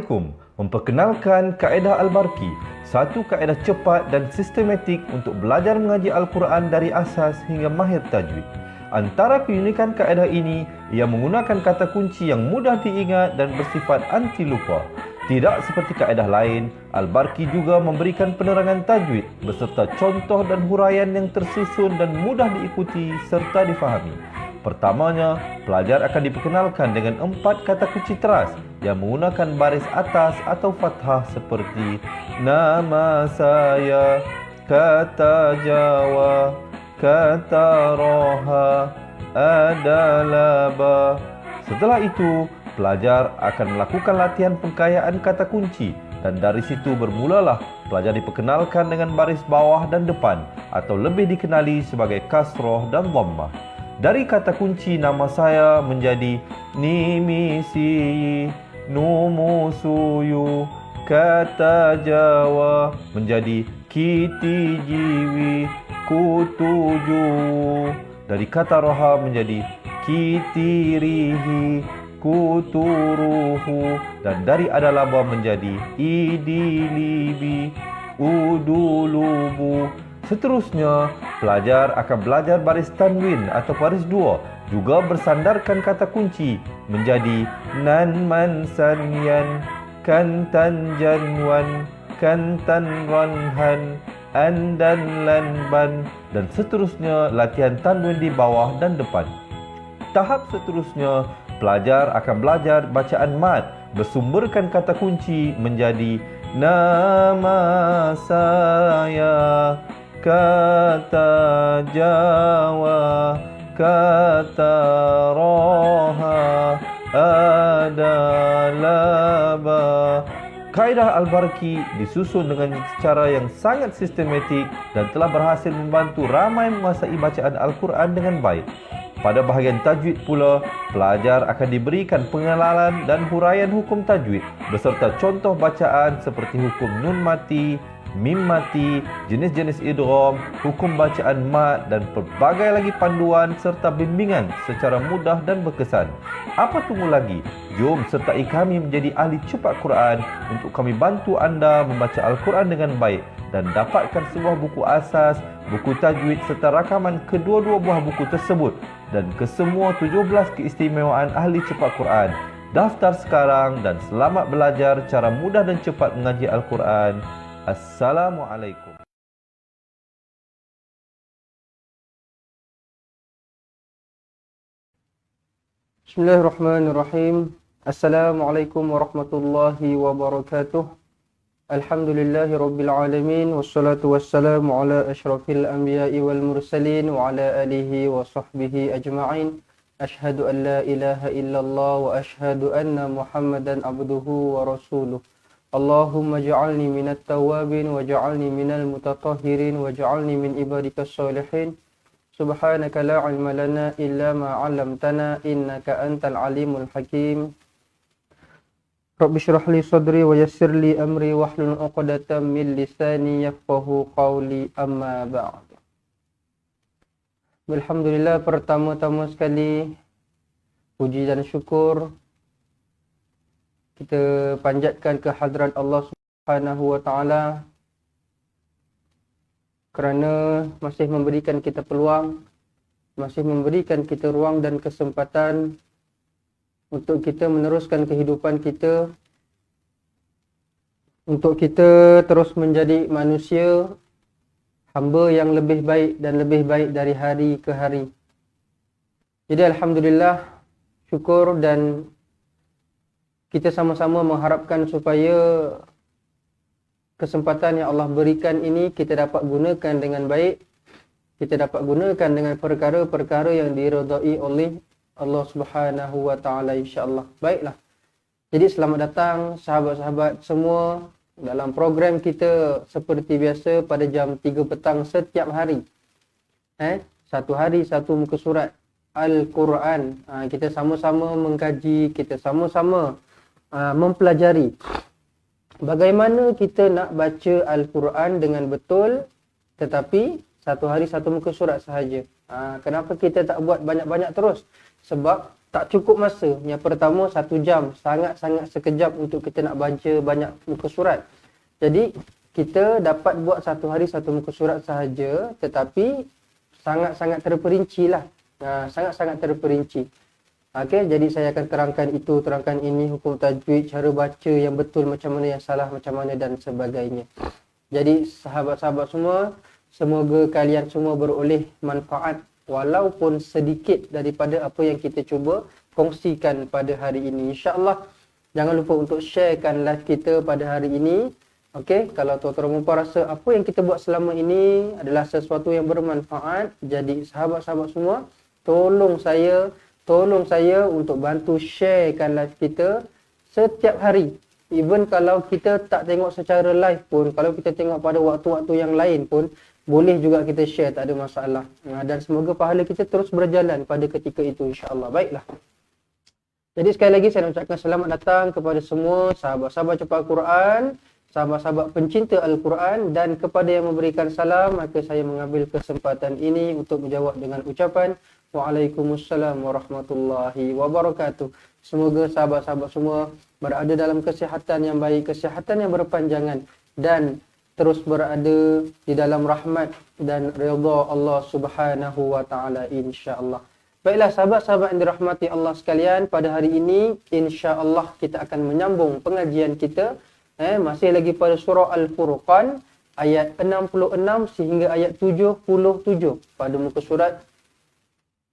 Assalamualaikum. Memperkenalkan kaedah Al-Barqi, satu kaedah cepat dan sistematik untuk belajar mengaji Al-Quran dari asas hingga mahir tajwid. Antara keunikan kaedah ini, ia menggunakan kata kunci yang mudah diingat dan bersifat anti lupa. Tidak seperti kaedah lain, Al-Barqi juga memberikan penerangan tajwid beserta contoh dan huraian yang tersusun dan mudah diikuti serta difahami. Pertamanya, pelajar akan diperkenalkan dengan 4 kata kunci teras yang menggunakan baris atas atau fathah seperti nama saya, kata Jawa, kata Roha, adalah ba. Setelah itu, pelajar akan melakukan latihan pengkayaan kata kunci dan dari situ bermulalah pelajar diperkenalkan dengan baris bawah dan depan atau lebih dikenali sebagai kasroh dan dhammah. Dari kata kunci nama saya menjadi nimisi, numusuyu, kata Jawa menjadi kiti jiwi, kutuju. Dari kata roha menjadi kitirihi, kuturuhu. Dan dari adalaba menjadi idilibi, udulubu. Seterusnya, pelajar akan belajar baris tanwin atau baris dua, juga bersandarkan kata kunci menjadi nan man sanyan, kantan janwan, kantan ranhan, andan lanban, dan seterusnya latihan tanwin di bawah dan depan. Tahap seterusnya, pelajar akan belajar bacaan mad, bersumberkan kata kunci menjadi nama saya, kata Jawa, kata Roha, adalah ba. Kaedah Al-Barqi disusun dengan cara yang sangat sistematik dan telah berhasil membantu ramai menguasai bacaan Al-Quran dengan baik. Pada bahagian tajwid pula, pelajar akan diberikan pengenalan dan huraian hukum tajwid beserta contoh bacaan seperti hukum nun mati, mim mati, jenis-jenis idgham, hukum bacaan mad dan pelbagai lagi panduan serta bimbingan secara mudah dan berkesan. Apa tunggu lagi? Jom sertai kami menjadi ahli cepat Quran untuk kami bantu anda membaca Al-Quran dengan baik dan dapatkan sebuah buku asas, buku tajwid serta rakaman kedua-dua buah buku tersebut dan kesemua 17 keistimewaan ahli cepat Quran. Daftar sekarang dan selamat belajar cara mudah dan cepat mengaji Al-Quran. Assalamualaikum. Bismillahirrahmanirrahim. Assalamualaikum warahmatullahi wabarakatuh. Alhamdulillahi rabbil alamin. Wassalatu wassalamu ala ashrafil anbiya'i wal mursalin wa ala alihi wa sahbihi ajma'in. Ashhadu an la ilaha illallah wa ashhadu anna Muhammadan abduhu wa rasuluh. Allahumma ja'alni minat tawabin wa ja'alni minal mutatahhirin wa ja'alni min ibadikas salihin. Subhanaka la ilma lana illa ma 'allamtana innaka antal alimul hakim. Rabbi shrah li sadri wa yassir li amri wahlul 'uqdatam min lisani yafqahu qawli, amma ba'd. Alhamdulillah, pertama-tama sekali puji dan syukur kita panjatkan ke hadrat Allah Subhanahu wa taala kerana masih memberikan kita peluang, masih memberikan kita ruang dan kesempatan untuk kita meneruskan kehidupan kita, untuk kita terus menjadi manusia hamba yang lebih baik dan lebih baik dari hari ke hari. Jadi alhamdulillah, syukur, dan kita sama-sama mengharapkan supaya kesempatan yang Allah berikan ini kita dapat gunakan dengan baik, kita dapat gunakan dengan perkara-perkara yang diridai oleh Allah Subhanahu wa taala, insya-Allah. Baiklah. Jadi selamat datang sahabat-sahabat semua dalam program kita seperti biasa pada jam 3 petang setiap hari. Satu hari satu muka surat Al-Quran. Kita sama-sama mengkaji, kita sama-sama mempelajari bagaimana kita nak baca Al-Quran dengan betul, tetapi satu hari satu muka surat sahaja. Kenapa kita tak buat banyak-banyak terus? Sebab tak cukup masa. Yang pertama 1 jam, sangat-sangat sekejap untuk kita nak baca banyak muka surat. Jadi kita dapat buat satu hari satu muka surat sahaja, tetapi sangat-sangat terperinci lah. Sangat-sangat terperinci. Okey, jadi saya akan terangkan itu, terangkan ini, hukum tajwid, cara baca yang betul macam mana, yang salah macam mana dan sebagainya. Jadi sahabat-sahabat semua, semoga kalian semua beroleh manfaat walaupun sedikit daripada apa yang kita cuba kongsikan pada hari ini. InsyaAllah, jangan lupa untuk sharekan live kita pada hari ini. Okey, kalau tuan-tuan dan puan rasa apa yang kita buat selama ini adalah sesuatu yang bermanfaat, jadi sahabat-sahabat semua, tolong saya untuk bantu sharekan live kita setiap hari. Even kalau kita tak tengok secara live pun, kalau kita tengok pada waktu-waktu yang lain pun, boleh juga kita share, tak ada masalah. Dan semoga pahala kita terus berjalan pada ketika itu, insya-Allah. Baiklah. Jadi sekali lagi saya nak ucapkan selamat datang kepada semua sahabat-sahabat cepat Al-Quran, sahabat-sahabat pencinta Al-Quran, dan kepada yang memberikan salam, maka saya mengambil kesempatan ini untuk menjawab dengan ucapan Waalaikumsalam warahmatullahi wabarakatuh. Semoga sahabat-sahabat semua berada dalam kesihatan yang baik, kesihatan yang berpanjangan, dan terus berada di dalam rahmat dan redha Allah Subhanahu wa taala, insya-Allah. Baiklah sahabat-sahabat yang dirahmati Allah sekalian, pada hari ini insya-Allah kita akan menyambung pengajian kita masih lagi pada surah Al-Furqan ayat 66 sehingga ayat 77 pada muka surat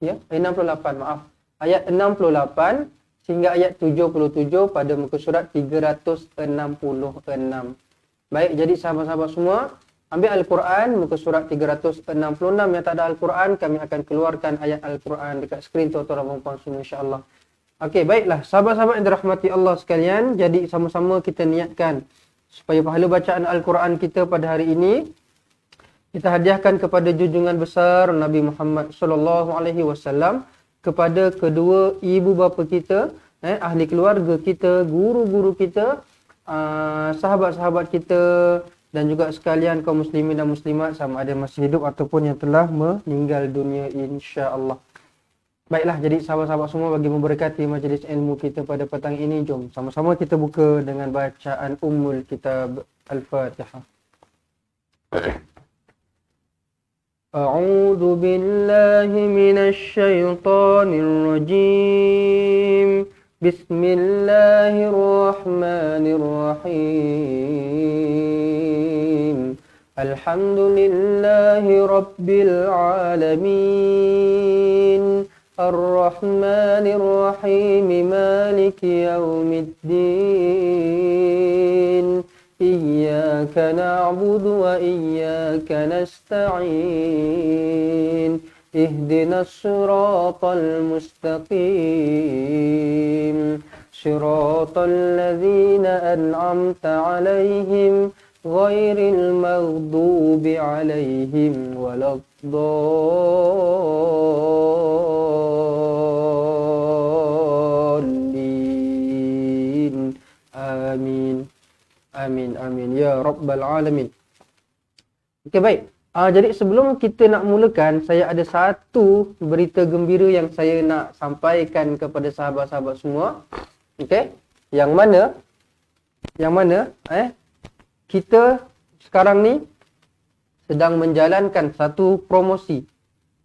68, maaf. Ayat 68 sehingga ayat 77 pada muka surat 366. Baik, jadi sahabat-sahabat semua, ambil Al-Quran muka surat 366. Yang tak ada Al-Quran, kami akan keluarkan ayat Al-Quran dekat skrin tuan-tuan dan puan semua, insya-Allah. Okey, baiklah sahabat-sahabat yang dirahmati Allah sekalian, jadi sama-sama kita niatkan supaya pahala bacaan Al-Quran kita pada hari ini kita hadiahkan kepada junjungan besar Nabi Muhammad sallallahu alaihi wasallam, kepada kedua ibu bapa kita, ahli keluarga kita, guru-guru kita, sahabat-sahabat kita, dan juga sekalian kaum muslimin dan muslimat sama ada masih hidup ataupun yang telah meninggal dunia, insya-Allah. Baiklah, jadi sahabat-sahabat semua, bagi memberkati majlis ilmu kita pada petang ini, jom sama-sama kita buka dengan bacaan Ummul Kitab Al-Fatihah. A'udzu billahi minasy syaithanir rajim. Bismillahirrahmanirrahim. Alhamdulillahi rabbil alamin. Ar-Rahmanir Rahim, Maliki Yaumiddin. Iyyaka na'budu wa iyyaka nasta'in. Ihdinas siratal mustaqim. Siratal ladzina an'amta 'alaihim ghairil maghdubi 'alaihim waladdallin. Amin. Amin, amin. Ya Rabbal Alamin. Okey, baik. Jadi sebelum kita nak mulakan, saya ada satu berita gembira yang saya nak sampaikan kepada sahabat-sahabat semua. Okey. Yang mana kita sekarang ni sedang menjalankan satu promosi.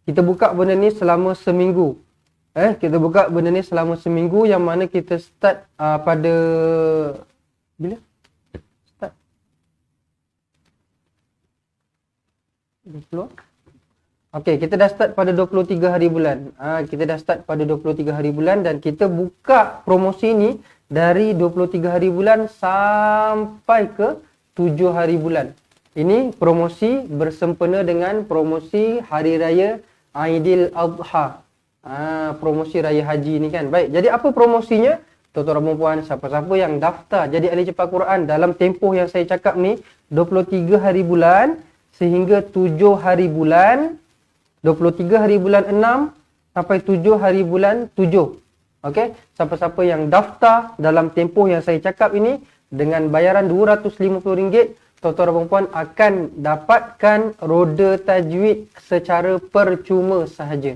Kita buka benda ni selama seminggu. Kita buka benda ni selama seminggu, yang mana kita start pada bila? Start 20. Okey, kita dah start pada 23 hari bulan. Kita dah start pada 23 hari bulan, dan kita buka promosi ni dari 23 hari bulan sampai ke 7 hari bulan. Ini promosi bersempena dengan promosi Hari Raya Aidil Adha. Promosi Raya Haji ni kan. Baik, jadi apa promosinya? Tuan-tuan dan puan, siapa-siapa yang daftar jadi ahli cepat Quran dalam tempoh yang saya cakap ni, 23 hari bulan sehingga 7 hari bulan, 23 hari bulan 6 sampai 7 hari bulan 7. Okey, siapa-siapa yang daftar dalam tempoh yang saya cakap ini dengan bayaran RM250, tuan-tuan dan puan akan dapatkan roda tajwid secara percuma sahaja.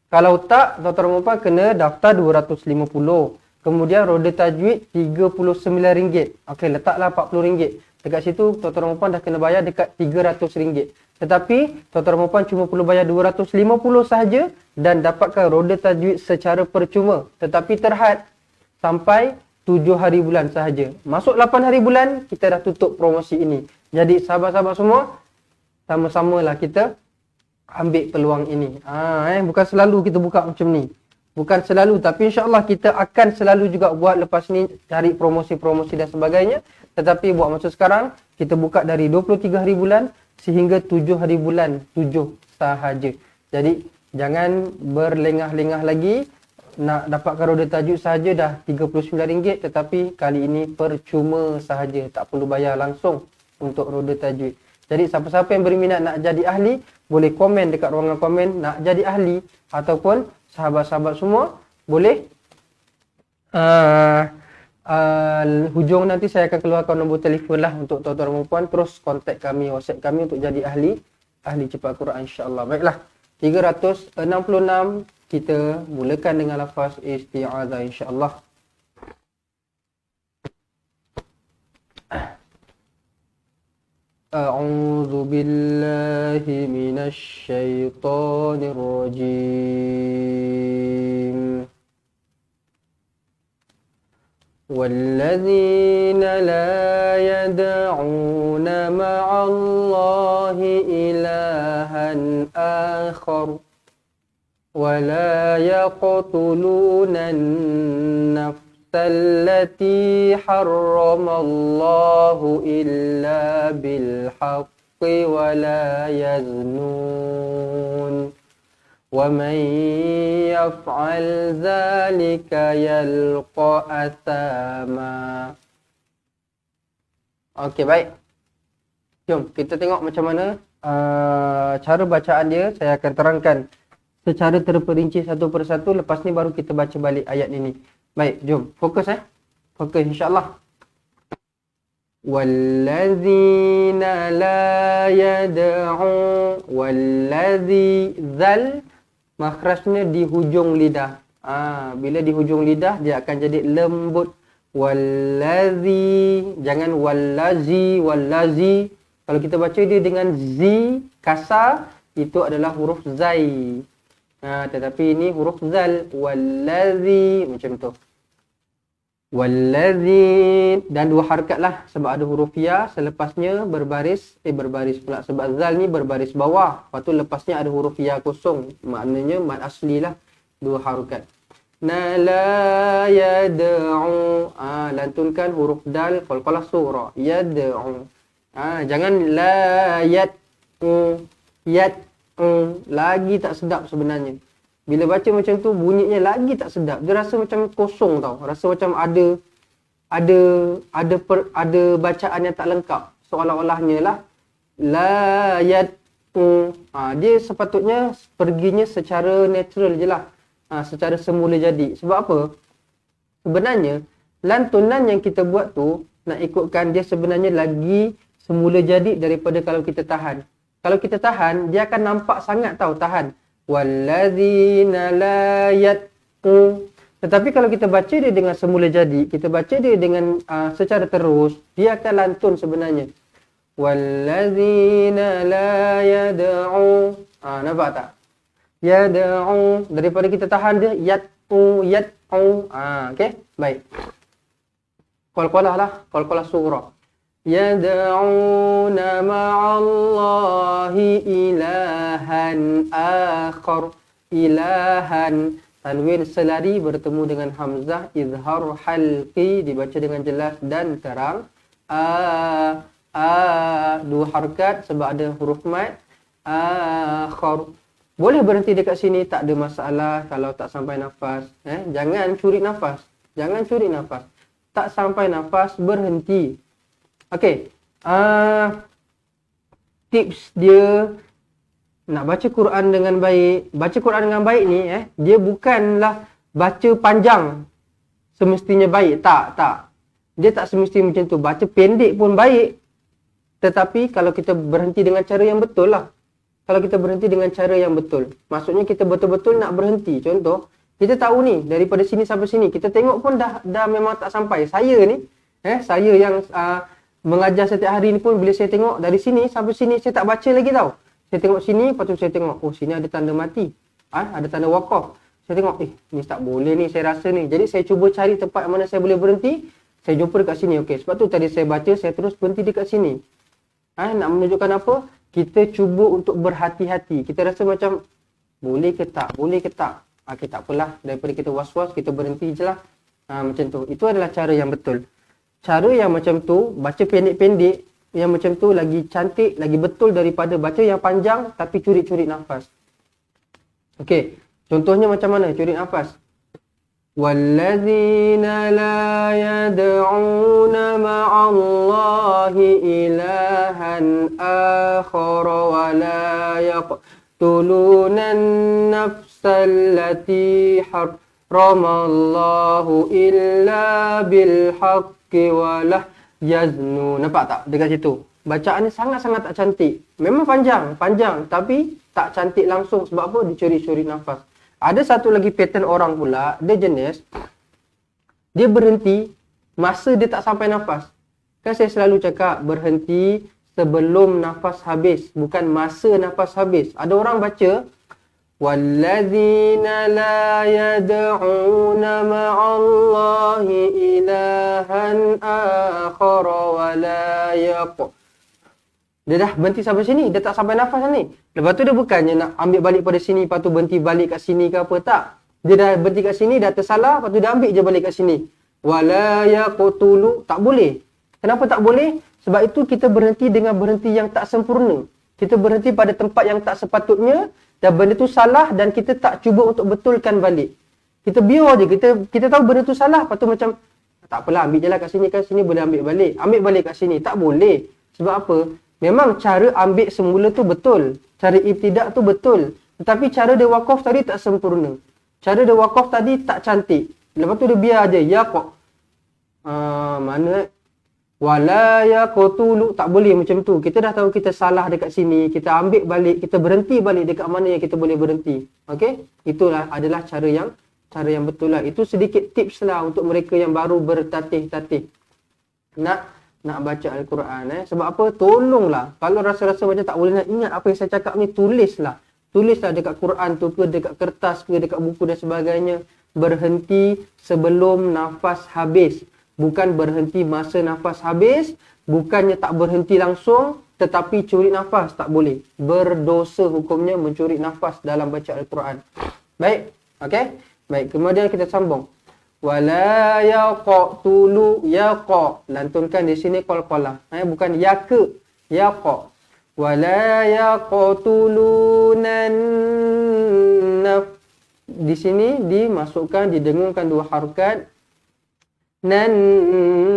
Kalau tak, tuan-tuan dan puan kena daftar 250. Kemudian roda tajwid RM39. Okey, letaklah RM40. Dekat situ tuan-tuan dan puan dah kena bayar dekat RM300. Tetapi tuan-tuan dan puan cuma perlu bayar 250 sahaja dan dapatkan roda tajwid secara percuma. Tetapi terhad sampai 7 hari bulan sahaja. Masuk 8 hari bulan, kita dah tutup promosi ini. Jadi sahabat-sahabat semua, sama-samalah kita ambil peluang ini. Bukan selalu kita buka macam ni. Bukan selalu, tapi insya-Allah kita akan selalu juga buat lepas ni, cari promosi-promosi dan sebagainya. Tetapi buat masa sekarang, kita buka dari 23 hari bulan sehingga 7 hari bulan, 7 sahaja. Jadi jangan berlengah-lengah lagi. Nak dapatkan roda tajuk sahaja dah RM39, tetapi kali ini percuma sahaja. Tak perlu bayar langsung untuk roda tajwid. Jadi siapa-siapa yang berminat nak jadi ahli, boleh komen dekat ruangan komen nak jadi ahli, ataupun sahabat-sahabat semua boleh hujung nanti saya akan keluarkan nombor telefon lah untuk tuan-tuan dan puan, terus kontak kami, WhatsApp kami untuk jadi ahli cepat Quran insya-Allah. Baiklah. 366 kita mulakan dengan lafaz isti'adzah insya-Allah. A'udzu billahi minasy syaithanir rajim. وَالَّذِينَ لَا يَدْعُونَ مَعَ اللَّهِ إِلَٰهًا آخَرَ وَلَا يَقْتُلُونَ النَّفْسَ الَّتِي حَرَّمَ اللَّهُ إِلَّا بِالْحَقِّ وَلَا يَزْنُونَ وَمَنْ يَفْعَلْ ذَلِكَ يَلْقَ أَثَامًا. Okey, baik. Jom kita tengok macam mana cara bacaan dia. Saya akan terangkan secara terperinci satu persatu. Lepas ni baru kita baca balik ayat ini. Baik, jom fokus fokus insya-Allah. Wallazina la yad'u, wallazi zal makhrajnya di hujung lidah. Bila di hujung lidah dia akan jadi lembut. Wallazi, jangan wallazi. Kalau kita baca dia dengan zi kasar, itu adalah huruf zai. Tetapi ini huruf zal. Wallazi, macam tu. Wallazi, dan dua harakat lah sebab ada huruf ya, selepasnya berbaris pula sebab zal ni berbaris bawah. Lepas tu lepasnya ada huruf ya kosong, maknanya mad asli lah, dua harakat. Na la yad'u, lantunkan huruf dal qalqalah surah, yad'u. Jangan la lagi tak sedap sebenarnya. Bila baca macam tu bunyinya lagi tak sedap. Dia rasa macam kosong tau. Rasa macam ada bacaan yang tak lengkap. Seolah-olahnya lah la dia sepatutnya perginya secara natural je lah. Secara semula jadi. Sebab apa? Sebenarnya lantunan yang kita buat tu nak ikutkan dia sebenarnya lagi semula jadi daripada kalau kita tahan. Kalau kita tahan, dia akan nampak sangat tau tahan. Wallazina la yad'u. Tetapi kalau kita baca dia dengan semula jadi, kita baca dia dengan secara terus, dia akan lantun sebenarnya. Wallazina la yad'u. Nampak tak? Yad'u. Daripada kita tahan dia, yad'u. Okey? Baik. Qalqalah lah. Qalqalah surah. Yad'una ma'allahi ilahan akhar. Ilahan, tanwin selari bertemu dengan hamzah, izhar halqi dibaca dengan jelas dan terang. Dua harakat sebab ada huruf mad. Akhar. Boleh berhenti dekat sini, tak ada masalah kalau tak sampai nafas. Jangan curi nafas. Tak sampai nafas, berhenti. Okey, tips dia nak baca Quran dengan baik. Baca Quran dengan baik ni, dia bukanlah baca panjang semestinya baik. Tak. Dia tak semestinya macam tu. Baca pendek pun baik. Tetapi kalau kita berhenti dengan cara yang betul lah. kalau kita berhenti dengan cara yang betul. Maksudnya kita betul-betul nak berhenti. Contoh, kita tahu ni daripada sini sampai sini, kita tengok pun dah memang tak sampai. Saya ni, saya yang mengajar setiap hari ni pun bila saya tengok dari sini sampai sini saya tak baca lagi tau. Saya tengok sini, lepas tu saya tengok, oh sini ada tanda mati. Ada tanda wakaf. Saya tengok, ni tak boleh ni saya rasa ni. Jadi saya cuba cari tempat mana saya boleh berhenti. Saya jumpa dekat sini. Okey, sebab tu tadi saya baca, saya terus berhenti dekat sini. Nak menunjukkan apa? Kita cuba untuk berhati-hati. Kita rasa macam boleh ke tak? Boleh ke tak? Okey, tak apalah. Daripada kita was-was, kita berhenti je lah. Macam tu. Itu adalah cara yang betul. Cara yang macam tu, baca pendek-pendek, yang macam tu lagi cantik, lagi betul daripada baca yang panjang tapi curi-curi nafas. Okey, contohnya macam mana curi nafas? وَالَّذِينَ لَا يَدْعُونَ مَعَ اللَّهِ إِلَٰهًا آخَرَ وَلَا يَقْتُلُونَ النَّفْسَ الَّتِي حَرَّمَ اللَّهُ إِلَّا بِالْحَقِّ وَلَا يَزْنُونَ. Nampak tak dekat situ? Bacaan ni sangat-sangat tak cantik. Memang panjang tapi tak cantik langsung. Sebab apa? Dicuri-curi nafas. Ada satu lagi pattern orang pula, dia jenis, dia berhenti masa dia tak sampai nafas. Kan saya selalu cakap, berhenti sebelum nafas habis, bukan masa nafas habis. Ada orang baca, وَالَّذِينَ لَا يَدْعُونَ مَعَ اللَّهِ إِلَٰهًا آخَرَ وَلَا يَقْتُلُونَ. Dia dah berhenti sampai sini, dia tak sampai nafas ni. Lepas tu dia bukannya nak ambil balik pada sini, lepas tu berhenti balik kat sini ke apa, tak. Dia dah berhenti kat sini, dah tersalah, lepas tu dia ambil je balik kat sini. Wala yaqtulu, tak boleh. Kenapa tak boleh? Sebab itu kita berhenti dengan berhenti yang tak sempurna. Kita berhenti pada tempat yang tak sepatutnya, dan benda tu salah dan kita tak cuba untuk betulkan balik. Kita biar je, kita tahu benda tu salah, lepas tu macam, tak apalah, ambil je lah kat sini boleh ambil balik. Ambil balik kat sini, tak boleh. Sebab apa? Memang cara ambil semula tu betul. Cara ibtidak tu betul. Tetapi cara dia wakaf tadi tak sempurna. Cara dia wakaf tadi tak cantik. Lepas tu dia biar je. Yaqaf. Mana? Wala yaqtulu. Tak boleh macam tu. Kita dah tahu kita salah dekat sini. Kita ambil balik. Kita berhenti balik dekat mana yang kita boleh berhenti. Okey? Itulah adalah cara yang betul lah. Itu sedikit tips lah untuk mereka yang baru bertatih-tatih. Nak baca Al-Quran. Sebab apa? Tolonglah. Kalau rasa-rasa macam tak boleh nak ingat apa yang saya cakap ni, tulislah. Tulislah dekat Quran tu ke, dekat kertas ke, dekat buku dan sebagainya. Berhenti sebelum nafas habis. Bukan berhenti masa nafas habis. Bukannya tak berhenti langsung, tetapi curi nafas. Tak boleh. Berdosa hukumnya mencuri nafas dalam baca Al-Quran. Baik. Okey? Baik. Kemudian kita sambung. Wala yaqtulu, yaqa, lantunkan di sini qalqalah, bukan yaqa, yaqa. Wala yaqtulunan naf, di sini dimasukkan, didengungkan dua harakat. Nan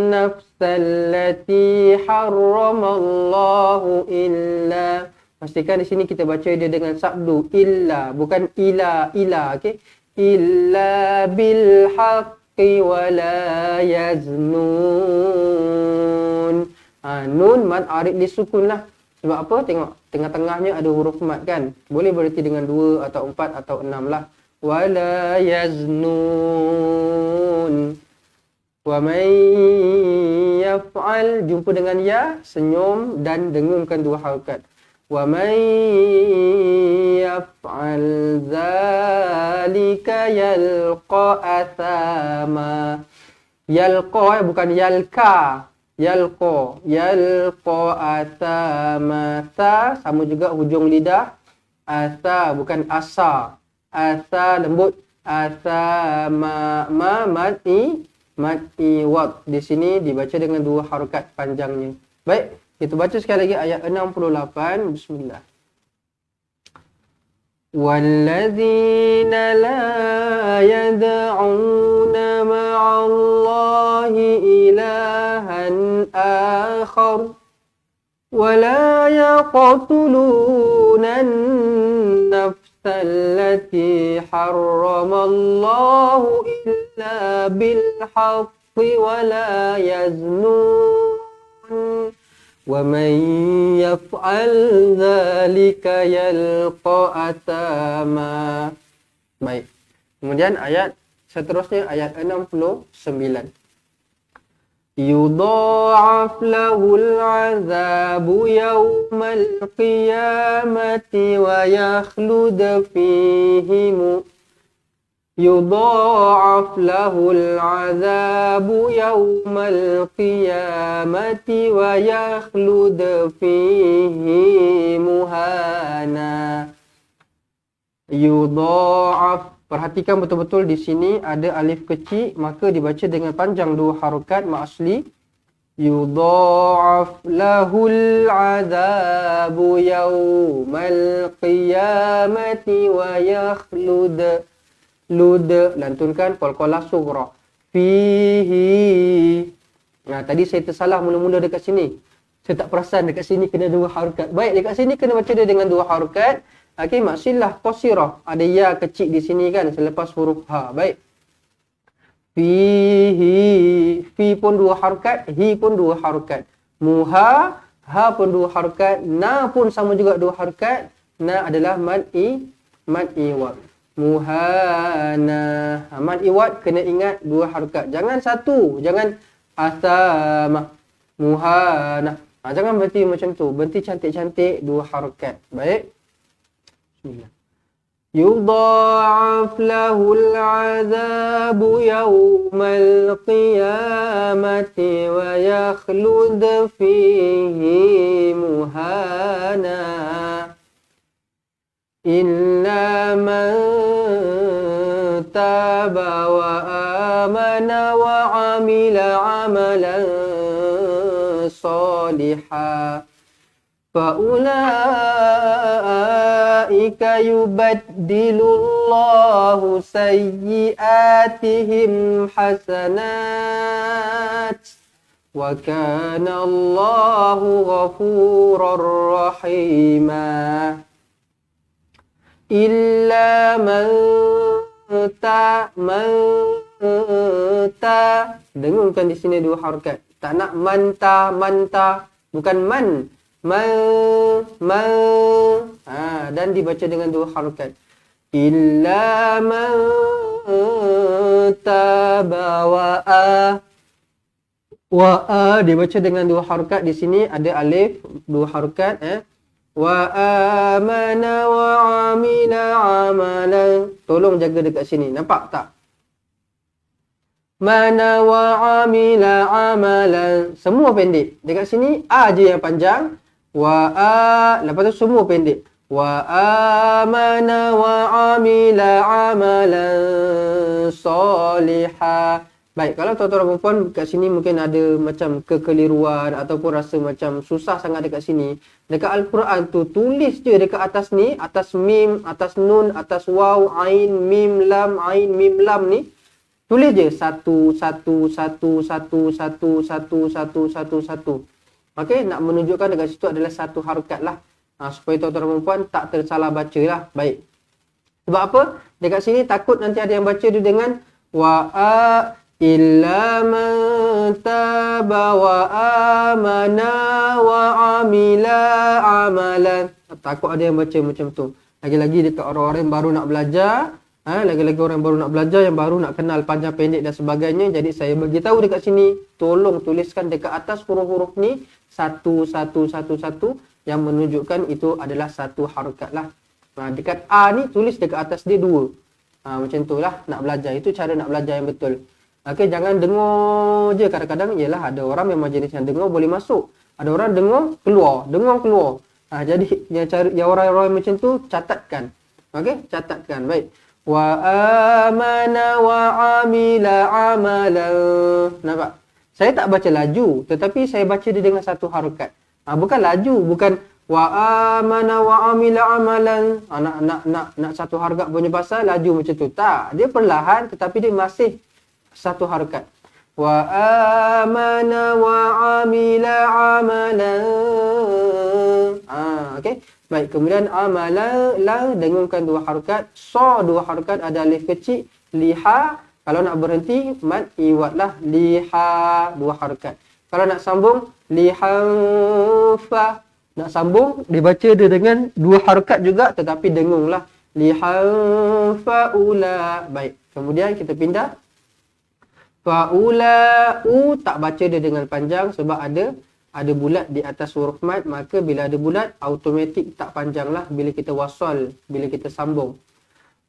nafsallati harramallahu illa, pastikan di sini kita baca dia dengan sabdu illa, bukan ila, okey. Illa bil haqqi wa la yaznun. Nun mad arid disukun lah. Sebab apa? Tengok tengah-tengahnya ada huruf mad kan. Boleh berarti dengan 2 atau 4 atau 6 lah. Wa la yaznun. Wa man yaf'al, jumpa dengan ya, senyum dan dengungkan dua harakat. Wa man yaf'al zalika yalqa athama. Yalqa bukan yalka. Yalqa athama. Tha sama juga hujung lidah. Atha bukan asa. Atha lembut. Athama mati wat. Di sini dibaca dengan dua harakat panjangnya. Baik. Kita baca sekali lagi ayat 68. Bismillah. وَالَّذِينَ لَا يَدْعُونَ مَعَ اللَّهِ إِلَٰهًا آخَرَ وَلَا يَقْتُلُونَ النَّفْسَ الَّتِي حَرَّمَ اللَّهُ إِلَّا بِالْحَقِّ وَلَا يَزْنُونَ Wa man yaf'al dzalika yalqa athama. Baik. Kemudian ayat seterusnya ayat 69. Yudha'af lahul 'adzabu yawmal qiyamati wa yakhlud fihi يضاعف له العذاب يوم القيامة ويخلد فيه مهانا. Yudha'af. Perhatikan betul-betul di sini ada alif kecil, maka dibaca dengan panjang dua harokat mak asli. Yudha'af lahul azabu yawmal qiyamati wa yakhlud. Lud, lantunkan qalqalah sughra. Fihi. Nah, tadi saya tersalah mula-mula dekat sini. Saya tak perasan dekat sini kena dua harokat. Baik, dekat sini kena baca dia dengan dua harokat. Okey, maksilah qasirah. Ada ya kecil di sini kan selepas huruf ha. Baik. Fihi. Fi pun dua harokat, hi pun dua harokat. Muha, ha pun dua harokat, na pun sama juga dua harokat. Na adalah mad'i wa. Muhana. Mad iwad kena ingat dua harokat. Jangan satu. Jangan asama. Muhana. Jangan berhenti macam tu. Berhenti cantik-cantik dua harokat. Baik. Bismillah. Yudha'af lahul azabu yawmal qiyamati wa yakhlud fihi muhana. Illa man taba wa amana wa amila amalan salihan fa ulaika yubaddilullahu sayyi'atihim hasanat wa kana Allahu ghafurur rahima. Illa man ta. Dengungkan di sini dua harokat. Tak nak manta. Bukan man. Dan dibaca dengan dua harokat. Illa man taba wa a dibaca dengan dua harokat. Di sini ada alif dua harokat. Wa amana wa amila amalan. Tolong jaga dekat sini. Nampak tak? Mana wa amila amalan. Semua pendek. Dekat sini a je yang panjang. Wa a. Lepas tu semua pendek. Wa amana wa amila amalan salihah. Baik, kalau tuan-tuan dan puan kat sini mungkin ada macam kekeliruan ataupun rasa macam susah sangat dekat sini. Dekat Al-Quran tu tulis je dekat atas ni, atas mim, atas nun, atas waw, ain, mim, lam ni. Tulis je 1 1 1 1 1 1 1 1 1 1. Okey, nak menunjukkan dekat situ adalah satu harokat lah. Supaya tuan-tuan dan puan tak tersalah baca lah. Baik. Sebab apa? Dekat sini takut nanti ada yang baca dia dengan wa'a illa man taba wa amana wa amila amalan. Takut ada yang baca macam tu. Lagi-lagi dekat orang-orang yang baru nak belajar, lagi-lagi orang yang baru nak belajar, yang baru nak kenal panjang pendek dan sebagainya. Jadi saya beritahu dekat sini, tolong tuliskan dekat atas huruf-huruf ni 1 1 1 1 yang menunjukkan itu adalah satu harokat lah. Dekat A ni tulis dekat atas dia 2. Macam tu lah nak belajar. Itu cara nak belajar yang betul. Okey, jangan dengar je. Kadang-kadang ialah ada orang memang jenis yang dengar boleh masuk. Ada orang dengar keluar. Jadi yang orang-orang macam tu catatkan. Okey, catatkan. Baik. Wa amana wa amila amalan. Nampak? Saya tak baca laju, tetapi saya baca dia dengan satu harokat. Bukan laju, bukan wa amana wa amila amalan. Nak satu harokat punya pasal laju macam tu. Tak, dia perlahan tetapi dia masih satu harokat. Wa amana wa amila amalan. Okey. Baik, kemudian amala la dengungkan dua harokat. So dua harokat, ada alif kecil. Liha, kalau nak berhenti mad iwad lah. Liha dua harokat. Kalau nak sambung lihanfa. Nak sambung dibaca dia dengan 2 harakat juga tetapi dengunglah. Lihanfaula. Baik. Kemudian kita pindah. Faula tak baca dia dengan panjang sebab ada bulat di atas huruf mad, maka bila ada bulat automatik tak panjanglah bila kita wasal, bila kita sambung.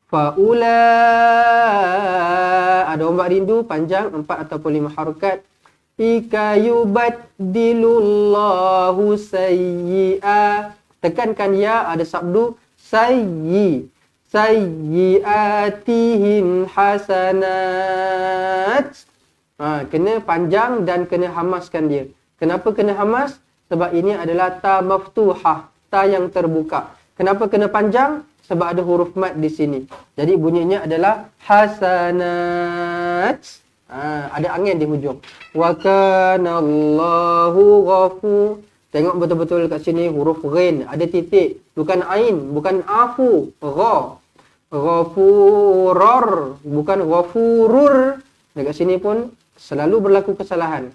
Faula ada ombak rindu panjang 4 ataupun 5 harakat. Ika yubaddilullahu sayyi'a. Tekankan ya, ada sabdu sayyi'atihim hasanat. Kena panjang dan kena hamaskan dia. Kenapa kena hamas? Sebab ini adalah ta maftuhah, ta yang terbuka. Kenapa kena panjang? Sebab ada huruf mad di sini. Jadi bunyinya adalah hasanat. Ada angin di hujung. Wa kana Allahu ghafur. Tengok betul-betul kat sini huruf ghain, ada titik, bukan ain, bukan afu, gha. Ghafurur, bukan ghafurur. Dekat sini pun selalu berlaku kesalahan.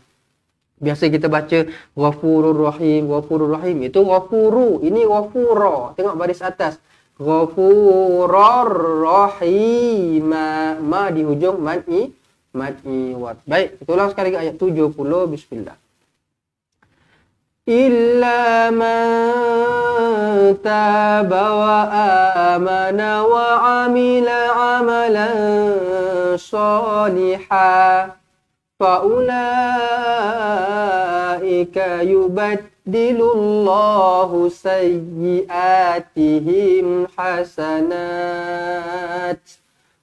Biasa kita baca Ghafurur Rahim, Ghafurur Rahim. Itu Ghafuru, ini Ghafura. Tengok baris atas. Ghafurur Rahim. Ma di hujung mad'i wat. Baik, kita ulang sekali lagi ayat 70. Bismillah. Illa man taba wa amana wa amila amalan salihah faulaika yubaddilullahu sayyiatihim hasanat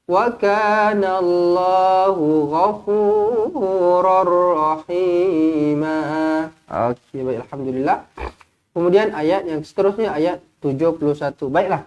wa kana Allahu ghafurur rahima. Okey, baik, alhamdulillah. Kemudian ayat yang seterusnya ayat 71. Baiklah.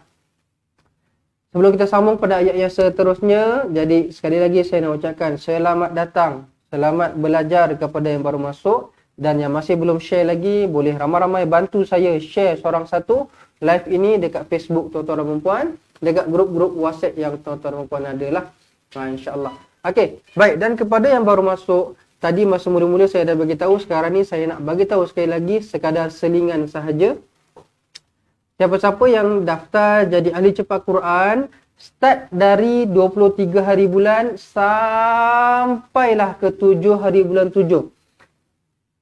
Sebelum kita sambung pada ayat yang seterusnya, jadi sekali lagi saya nak ucapkan selamat datang, selamat belajar kepada yang baru masuk, dan yang masih belum share lagi, boleh ramai-ramai bantu saya share seorang satu live ini dekat Facebook tuan-tuan dan puan-puan, dekat grup-grup WhatsApp yang tuan-tuan dan puan-puan ada lah. InsyaAllah. Okey, baik, dan kepada yang baru masuk, tadi masa mula-mula saya dah bagi tahu, sekarang ni saya nak bagi tahu sekali lagi sekadar selingan sahaja. Siapa-siapa yang daftar jadi ahli cepat Quran, start dari 23 hari bulan sampailah ke 7 hari bulan 7.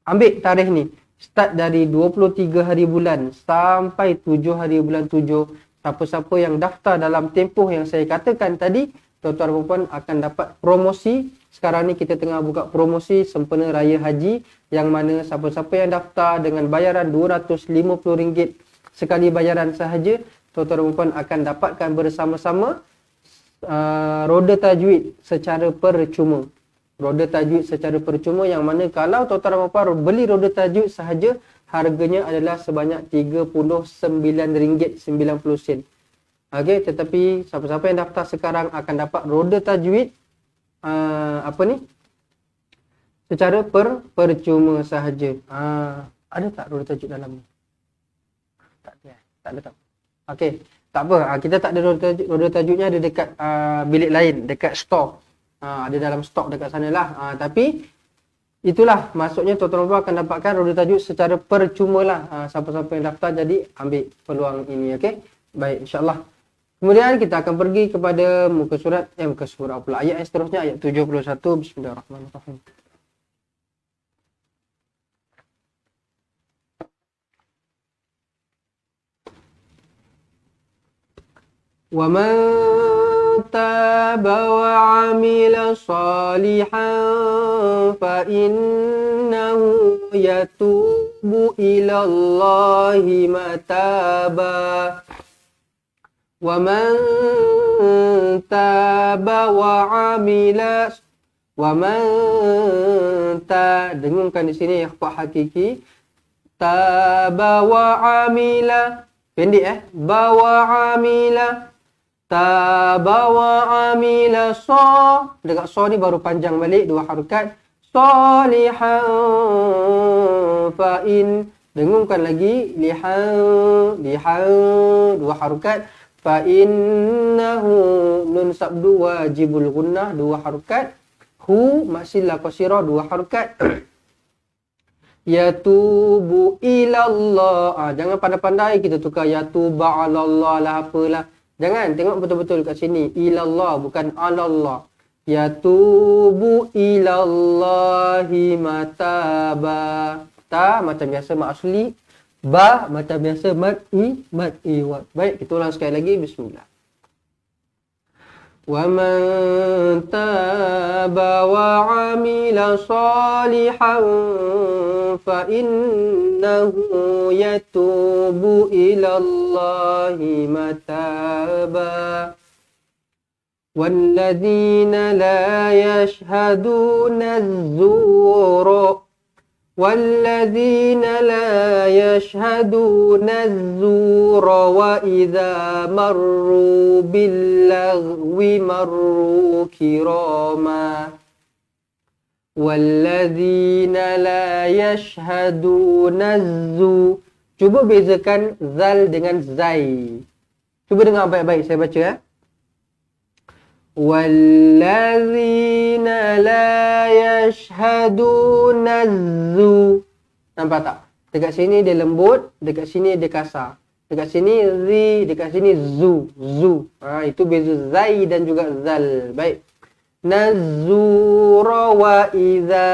Ambil tarikh ni. Start dari 23 hari bulan sampai 7 hari bulan 7. Siapa-siapa yang daftar dalam tempoh yang saya katakan tadi, tuan-tuan dan puan akan dapat promosi. Sekarang ni kita tengah buka promosi sempena Raya Haji, yang mana siapa-siapa yang daftar dengan bayaran RM250 sekali bayaran sahaja, tuan-tuan dan puan akan dapatkan bersama-sama roda tajwid secara percuma. Roda tajwid secara percuma, yang mana kalau tuan-tuan dan puan beli roda tajwid sahaja, harganya adalah sebanyak RM39.90. Okey, tetapi siapa-siapa yang daftar sekarang akan dapat roda tajwid secara percuma sahaja. Ada tak roda tajwid dalam ni? Tak ada. Okey, tak apa. Kita tak ada roda tajwidnya, ada dekat bilik lain, dekat stok. Ada dalam stok dekat sana lah. Tapi itulah maksudnya tuan-tuan akan dapatkan roda tajwid secara percuma lah. Siapa-siapa yang daftar, jadi ambil peluang ini. Okey, baik, insyaAllah. Kemudian kita akan pergi kepada muka surat pula. Ayat yang seterusnya, ayat 71. Bismillahirrahmanirrahim. Wa man taba wa amila salihan fa innahu yatubu ila Allahi mataba. Wa man taba wa amila dengungkan di sini ikhfa hakiki. Taba wa amila, pendek bawa amila. Taba wa amila dekat ni baru panjang balik 2 harakat. Salihan fa in, dengungkan lagi lihan 2 harakat. Fa innahu nun sabdu wajibul gunnah 2 harakat. Hu masillah qasirah 2 harakat. Yatubu ilallah. Jangan pandai-pandai kita tukar yatuba alallah lah apalah. Jangan, tengok betul-betul kat sini. Ilallah bukan alallah. Yatubu ilallahi mataba. Ta macam biasa mat asli. Ba macam biasa mat iwad. Baik, kita ulang sekali lagi. Bismillah. وَمَنْ تَابَ وَعَمِلَ صَالِحًا فَإِنَّهُ يَتُوبُ إِلَى اللَّهِ مَتَابًا وَالَّذِينَ لَا يَشْهَدُونَ الزُّورَ وَالَّذِينَ لَا يَشْهَدُونَ الزُّورَ وَإِذَا مَرُّوا بِاللَّغْوِ مَرُّوا كِرَامًا وَالَّذِينَ لَا يَشْهَدُونَ الزُّورَ. Cuba bezakan zal dengan zai. Cuba dengar baik-baik saya baca ya. وَالَّذِينَ لَا يَشْهَدُونَ الزُّورَ. Nampak tak? Dekat sini dia lembut, dekat sini dia kasar. Dekat sini zi, dekat sini zu. Itu beza zai dan juga zal. Baik. Nazura wa idza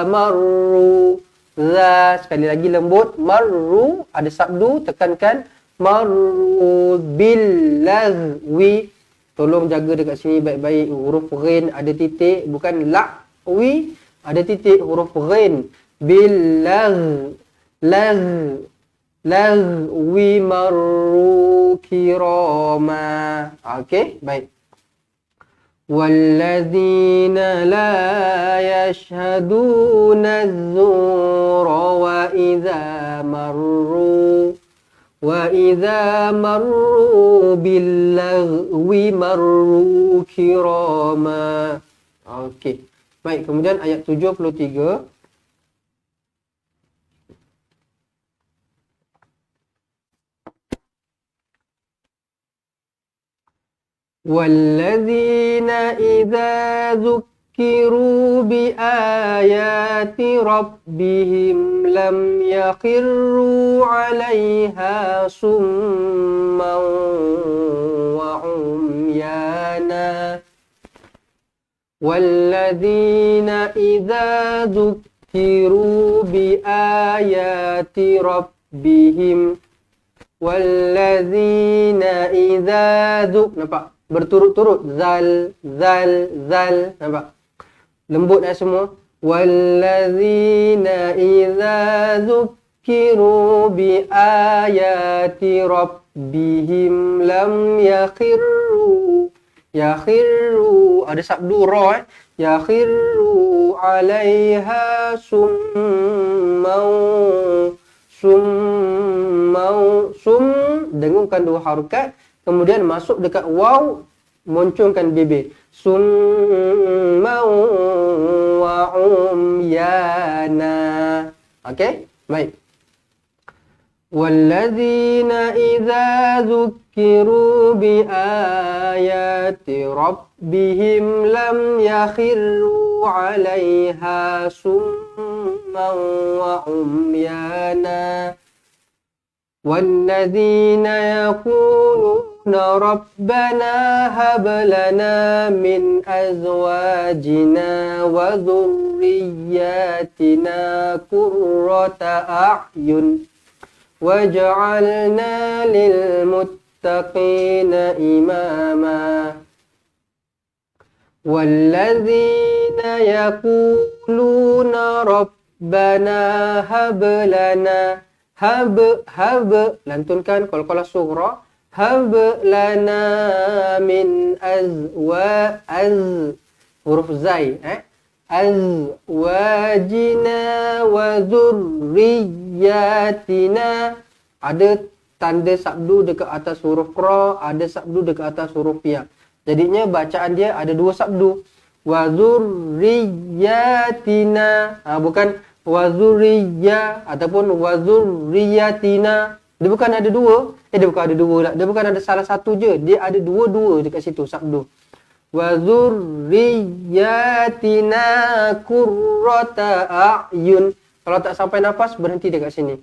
marru. Za sekali lagi lembut, marru ada sabdu, tekankan marru bil lazwi. Tolong jaga dekat sini baik-baik. Huruf ghin ada titik, bukan la'wi ada titik. Huruf ghin bil lazwi marru kirama. Okey, baik. Walladzina la yashhaduna az-zura wa idza marru وَإِذَا مَرُّوا بِاللَّغْوِ مَرُّوا كِرَامًا. Okey. Baik, kemudian ayat 73. وَالَّذِينَ إِذَا ذُكِّرُوا بِآيَاتِ رَبِّهِمْ لَمْ يَخِرُّوا عَلَيْهَا صُمًّا وَعُمْيَانًا وَالَّذِينَ إِذَا ذُكِّرُوا بِآيَاتِ رَبِّهِمْ وَالَّذِينَ إِذَا nampak? Berturut-turut zal. Nampak? Lembut semua. Walladzina idza dzukkiru bi ayati rabbihim lam yakhiru ada sabdu ra yakhiru alaiha dengungkan dua harakat, kemudian masuk dekat waw, moncongkan bibir. Summa wa umyana. Okey? Baik. Walladzina idza dzukkiru bi ayati rabbihim lam yakhiru 'alaiha summan wa umyana. وَالَّذِينَ يَقُولُونَ رَبَّنَا هَبْ لَنَا مِنْ أَزْوَاجِنَا وَذُرِّيَّاتِنَا قُرَّةَ أَعْيُنٍ وَاجْعَلْنَا لِلْمُتَّقِينَ إِمَامًا وَالَّذِينَ يَقُولُونَ رَبَّنَا هَبْ لَنَا hab lantunkan qalqalah sughra. Hab lana min huruf zai azwajina wa dhurriyyatina. Ada tanda sabdu dekat atas huruf ra, ada sabdu dekat atas huruf ya. Jadinya bacaan dia ada dua sabdu. Wa dhurriyyatina, bukan wazuriyya ataupun wazuriyatina. Dia bukan ada dua. Dia bukan ada dua lah. Dia bukan ada salah satu je. Dia ada dua-dua dekat situ sabdu. Wazuriyatina qurrata a'yun. Kalau tak sampai nafas, berhenti dekat sini.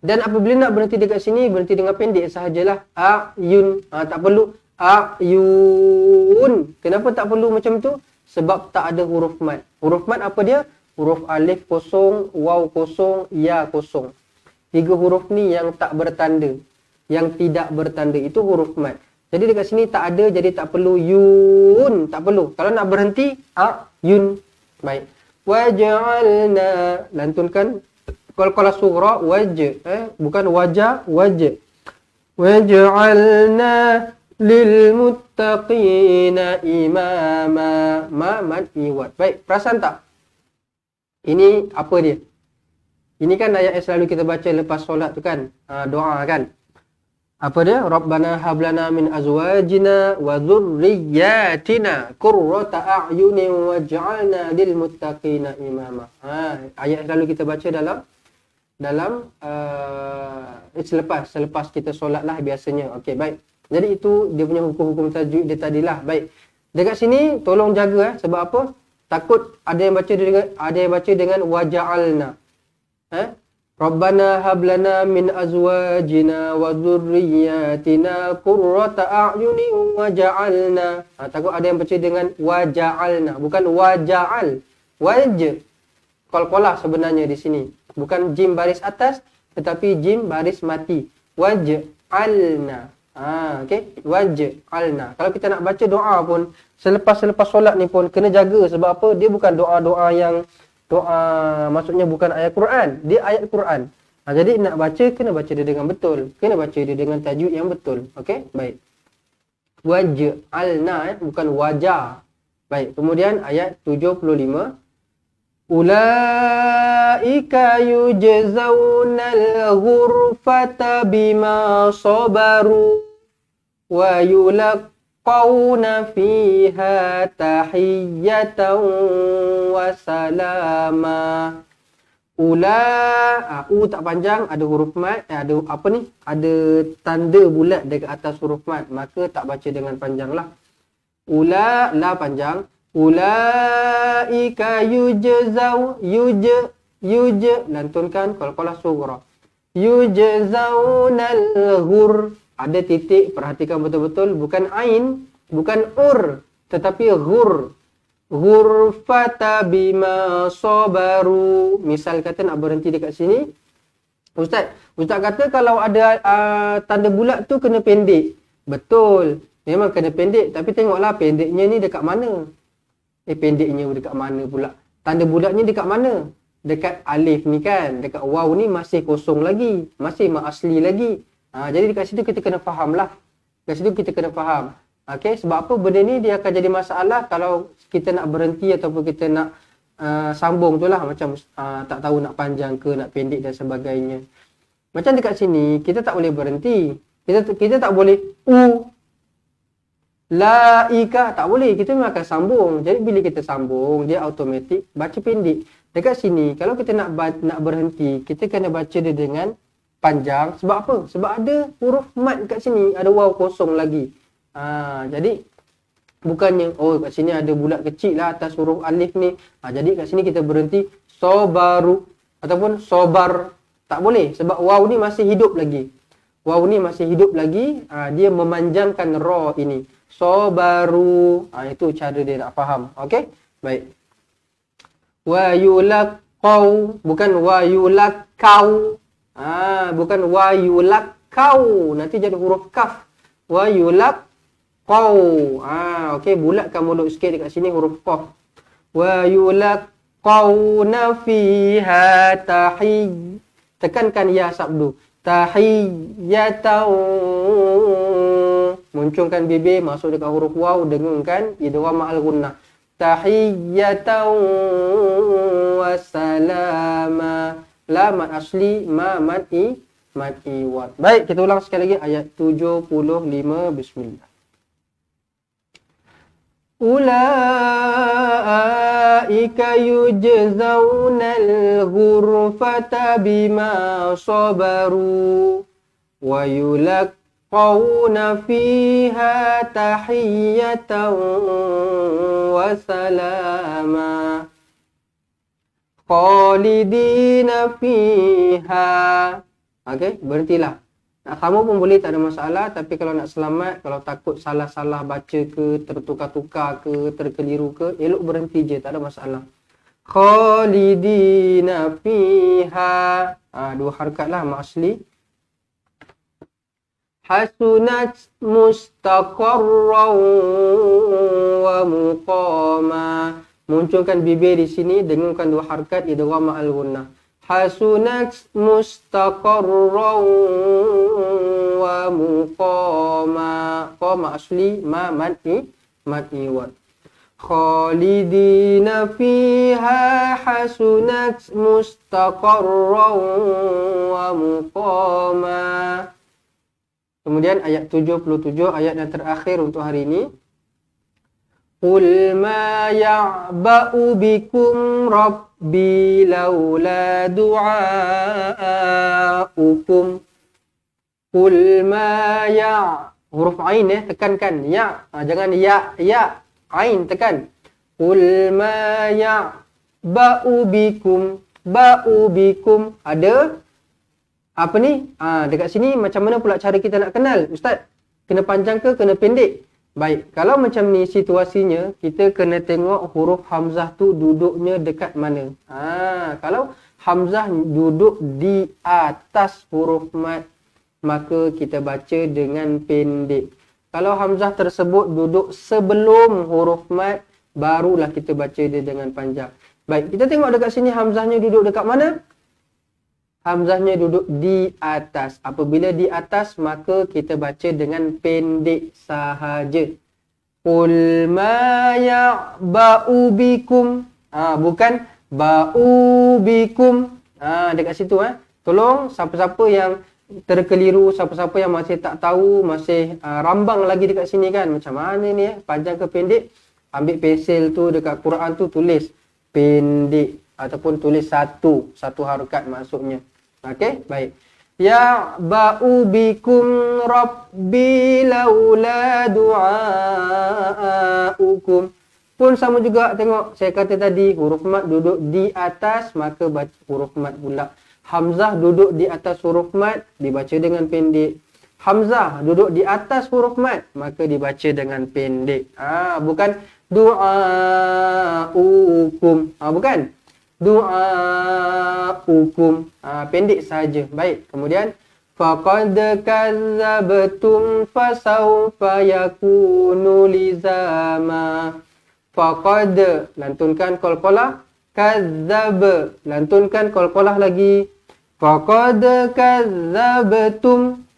Dan apabila nak berhenti dekat sini, berhenti dengan pendek sahajalah. Ayun. Tak perlu ayun. Kenapa tak perlu macam tu? Sebab tak ada huruf mat. Huruf mat apa dia? Huruf alif kosong, waw kosong, ya kosong. 3 huruf ni yang tak bertanda. Yang tidak bertanda itu huruf mat. Jadi dekat sini tak ada, jadi tak perlu yun. Tak perlu. Kalau nak berhenti, yun. Baik. Waj'alna. Lantunkan qalqalah sughra bukan wajah, wajh. Waj'alna lil muttaqina imama. Mad iwad. Baik, perasan tak? Ini apa dia? Ini kan ayat yang selalu kita baca lepas solat tu kan, doa kan. Apa dia? Rabbana hablana min azwajina wa dhurriyyatina qurrata a'yunin waj'alna lil muttaqina imama. Ayat yang selalu kita baca dalam selepas kita solat lah biasanya. Okey, baik. Jadi itu dia punya hukum-hukum tajwid dia tadilah. Baik. Dekat sini tolong jaga sebab apa? Takut ada yang baca dengan waja'alna. Rabbana hablana min azwajina wa dhurriyyatina qurrata a'yunin waj'alna. Takut ada yang baca dengan waja'alna, bukan waja'al. Waj. Qalqalah sebenarnya di sini. Bukan jim baris atas tetapi jim baris mati. Waj'alna. Okey, waj'alna. Kalau kita nak baca doa pun selepas solat ni pun kena jaga sebab apa? Dia bukan doa-doa yang maksudnya bukan ayat Quran, dia ayat Quran. Jadi nak baca kena baca dia dengan betul, kena baca dia dengan tajwid yang betul. Okey, baik. Waj'alna bukan wajah. Baik, kemudian ayat 75. Ulaika yujzaunal ghurfata bima sabaru wa yulaqawna fiha tahiyyatan wa salama. Tak panjang, ada huruf mat, ada apa ni? Ada tanda bulat dekat atas huruf mat, maka tak baca dengan panjang lah. La panjang. Ulaika lantunkan qalqalah sughra. Yujzaunal ghur. Ada titik, perhatikan betul-betul, bukan ain, bukan tetapi ghur. Ghurfata bima sabaru. Misal kata nak berhenti dekat sini, Ustaz kata kalau ada tanda bulat tu kena pendek. Betul, memang kena pendek, tapi tengoklah pendeknya ni dekat mana. Pendeknya dekat mana pula? Tanda bulatnya dekat mana? Dekat alif ni kan, dekat waw ni masih kosong lagi, masih mak asli lagi. Jadi dekat situ kita kena faham lah. Dekat situ kita kena faham. Okey, sebab apa benda ni dia akan jadi masalah kalau kita nak berhenti ataupun kita nak sambung tu lah. Macam tak tahu nak panjang ke, nak pendek dan sebagainya. Macam dekat sini, kita tak boleh berhenti. Kita tak boleh laika, tak boleh. Kita memang akan sambung. Jadi bila kita sambung, dia automatik baca pendek. Dekat sini, kalau kita nak berhenti, kita kena baca dia dengan panjang. Sebab apa? Sebab ada huruf mat kat sini, ada waw kosong lagi. Jadi bukannya kat sini ada bulat kecil lah atas huruf alif ni. Jadi kat sini kita berhenti sobaru ataupun sobar. Tak boleh sebab waw ni masih hidup lagi. Waw ni masih hidup lagi, dia memanjangkan ra ini. Sobaru. Itu cara dia nak faham. Okey? Baik. Wa yulaqau, bukan wa yulaqau. Bukan wa yulaqau. Nanti jadi huruf kaf. Wa yulaqau. Okey, bulatkan mulut sikit dekat sini huruf qaf. Wa yulaqauna fiha tekankan ya sabdu. Tahiyyatan. Muncungkan bibir masuk dekat huruf waw, dengungkan idgham ma'al gunnah. Tahiyyatan wa salama. La mat asli, ma mat iwad. Baik, kita ulang sekali lagi ayat 75. Bismillah. Ulaika yujzaunal ghurfata bima sabaru wa yulaqawna fiha tahiyyatan wa salama. khalidina fiha. Okey, berhentilah. Nak sama pun boleh, tak ada masalah. Tapi kalau nak selamat, kalau takut salah-salah baca ke, tertukar-tukar ke, terkeliru ke, elok berhenti je, tak ada masalah. Khalidina fiha. Dua harakat lah mak asli. Hasunat mustaqarran wa muqama. Munculkan bibir di sini, dengarkan dua harakat idgham ma'al gunnah. Hasunat mustaqarran wa muqama. Qama asli ma mad'i wa. Khalidina fiha hasunat mustaqarran wa muqama. Kemudian ayat 77, ayat yang terakhir untuk hari ini. Qul ma ya'ba'u bikum rabbi laula du'a'ukum. Qul ma huruf ain tekankan ya. Jangan ya. Ain tekan. Qul ma ya'ba'u bikum. Ba'u bikum. Ada apa ni? Dekat sini macam mana pula cara kita nak kenal? Ustaz, kena panjang ke kena pendek? Baik, kalau macam ni situasinya, kita kena tengok huruf hamzah tu duduknya dekat mana. Kalau hamzah duduk di atas huruf mad, maka kita baca dengan pendek. Kalau hamzah tersebut duduk sebelum huruf mad, barulah kita baca dia dengan panjang. Baik, kita tengok dekat sini hamzahnya duduk dekat mana? Hamzahnya duduk di atas. Apabila di atas, maka kita baca dengan pendek sahaja. Qul ma ya'ba'u bikum. Bukan ba'u bikum. Dekat situ. Tolong siapa-siapa yang terkeliru, siapa-siapa yang masih tak tahu, masih rambang lagi dekat sini kan. Macam mana ni panjang ke pendek? Ambil pensel tu dekat Quran tu, tulis pendek. Ataupun tulis satu harakat maksudnya. Okey, baik. Ya ba'u bikum rabbi laula du'a'ukum. Pun sama juga, tengok saya kata tadi huruf mad duduk di atas, maka baca huruf mad pula. Hamzah duduk di atas huruf mad, dibaca dengan pendek. Hamzah duduk di atas huruf mad, maka dibaca dengan pendek. Bukan du'a'ukum. Bukan du'a'ukum. Pendek saja. Baik, kemudian faqad kazzabtum fasawfa yakunu lizama. Faqad, lantunkan qalqalah. Kazzab, lantunkan qalqalah lagi. Faqad kazzabtum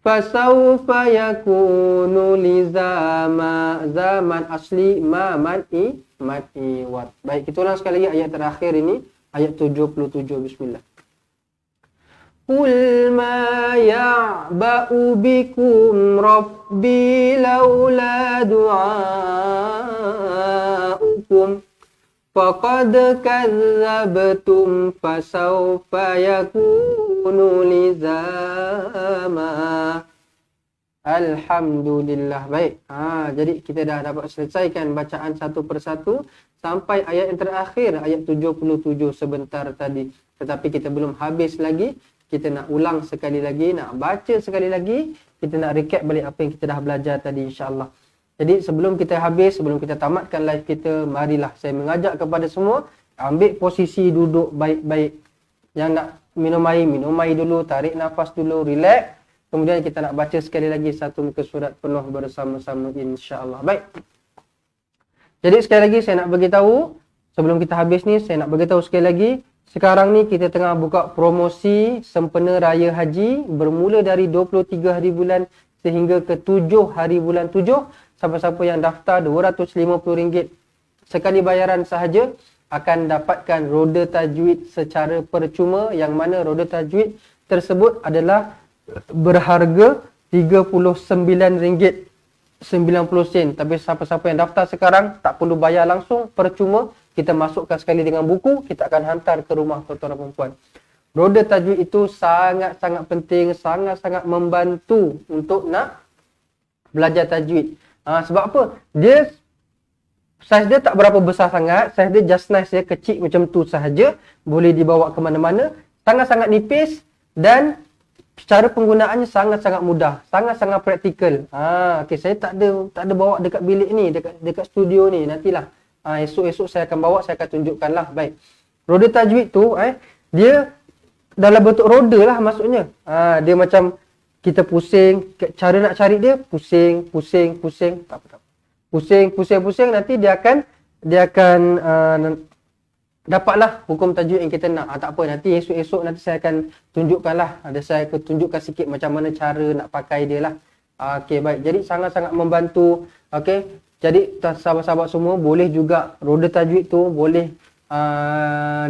fasawfa yakunu lizama. Zaman asli ma mad'i wat. Baik, kita ulang sekali lagi ayat terakhir ini, ayat 77. Bismillah. Qul ma ya'ba'u bikum rabbi laula du'a'ukum faqad kazzabtum fasawfa yakunu lizama. Alhamdulillah. Baik. Jadi kita dah dapat selesaikan bacaan satu persatu sampai ayat yang terakhir, ayat 77 sebentar tadi. Tetapi kita belum habis lagi. Kita nak ulang sekali lagi, nak baca sekali lagi. Kita nak recap balik apa yang kita dah belajar tadi, insya-Allah. Jadi sebelum kita habis, sebelum kita tamatkan live kita, marilah saya mengajak kepada semua ambil posisi duduk baik-baik. Yang nak minum air dulu, tarik nafas dulu, relax. Kemudian kita nak baca sekali lagi satu muka surat penuh bersama-sama, insya-Allah. Baik. Jadi sekali lagi saya nak beritahu, sebelum kita habis ni, saya nak beritahu sekali lagi, sekarang ni kita tengah buka promosi sempena Raya Haji bermula dari 23 hari bulan sehingga ke 7 hari bulan 7. Siapa-siapa yang daftar RM250 sekali bayaran sahaja akan dapatkan roda tajwid secara percuma, yang mana roda tajwid tersebut adalah berharga RM39.90. Tapi siapa-siapa yang daftar sekarang tak perlu bayar langsung, percuma. Kita masukkan sekali dengan buku, kita akan hantar ke rumah tuan-tuan dan puan-puan. Roda tajwid itu sangat-sangat penting, sangat-sangat membantu untuk nak belajar tajwid. Sebab apa? Dia Saiz dia tak berapa besar sangat, saiz dia just nice, dia kecil macam tu sahaja, boleh dibawa ke mana-mana, sangat-sangat nipis dan cara penggunaannya sangat-sangat mudah, sangat-sangat praktikal. Okey, saya tak ada bawa dekat bilik ni, dekat studio ni, nantilah. Esok-esok saya akan bawa, saya akan tunjukkanlah. Baik. Roda tajwid tu dia dalam bentuk roda lah maksudnya. Dia macam kita pusing, cara nak cari dia pusing, tak apa. Pusing, nanti dia akan dapatlah hukum tajwid yang kita nak. Tak apa, nanti esok-esok nanti saya akan tunjukkanlah. Saya akan tunjukkan sikit macam mana cara nak pakai dia lah. Okey, baik. Jadi sangat-sangat membantu. Okey. Jadi sahabat-sahabat semua boleh juga roda tajwid tu boleh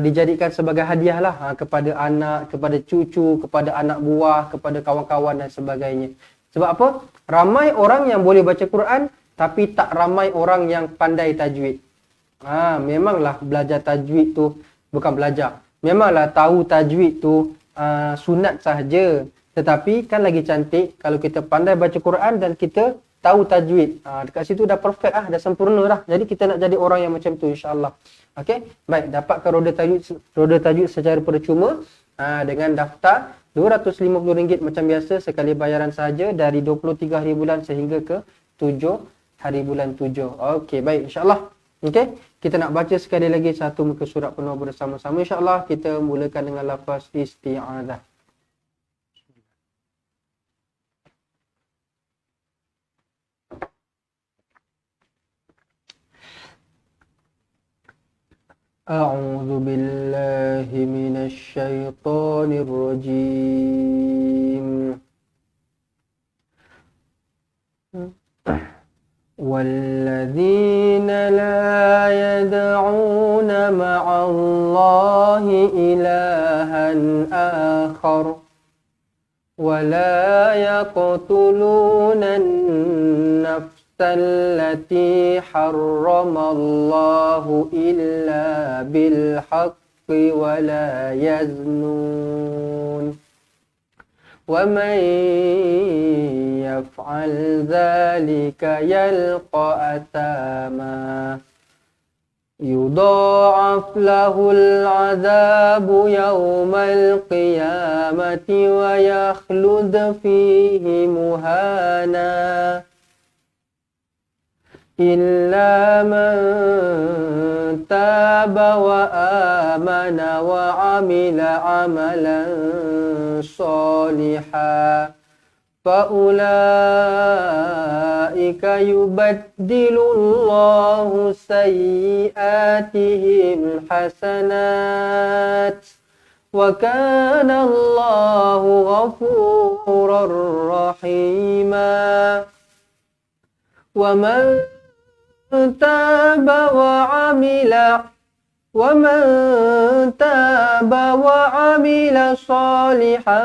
dijadikan sebagai hadiah lah kepada anak, kepada cucu, kepada anak buah, kepada kawan-kawan dan sebagainya. Sebab apa? Ramai orang yang boleh baca Quran tapi tak ramai orang yang pandai tajwid. Memanglah belajar tajwid tu bukan belajar. Memanglah tahu tajwid tu sunat sahaja. Tetapi kan lagi cantik kalau kita pandai baca Quran dan kita tahu tajwid. Dekat situ dah perfect dah sempurna dah. Jadi kita nak jadi orang yang macam tu insya-Allah. Okey, baik, dapatkan roda tajwid secara percuma dengan daftar RM250 macam biasa, sekali bayaran saja dari 23 hari bulan sehingga ke 7 hari bulan 7. Okey, baik, insya-Allah. Okey, kita nak baca sekali lagi satu muka surat penuh bersama-sama insya-Allah. Kita mulakan dengan lafaz isti'adzah. A'udzu billahi minasy syaithanir rajim. والذين لا يدعون مع الله إلها آخر ولا يقتلون النفس التي حرم الله إلا بالحق ولا يزنون ومن يفعل ذلك يلقى أثاما يضاعف له العذاب يوم القيامة ويخلد فيه مهانا إلا من تاب وآمن وعمل عملا صالحا فأولئك يبدل الله سيئاتهم حسنات وكان الله غفورا رحيما ومن تاب وعمل صالحا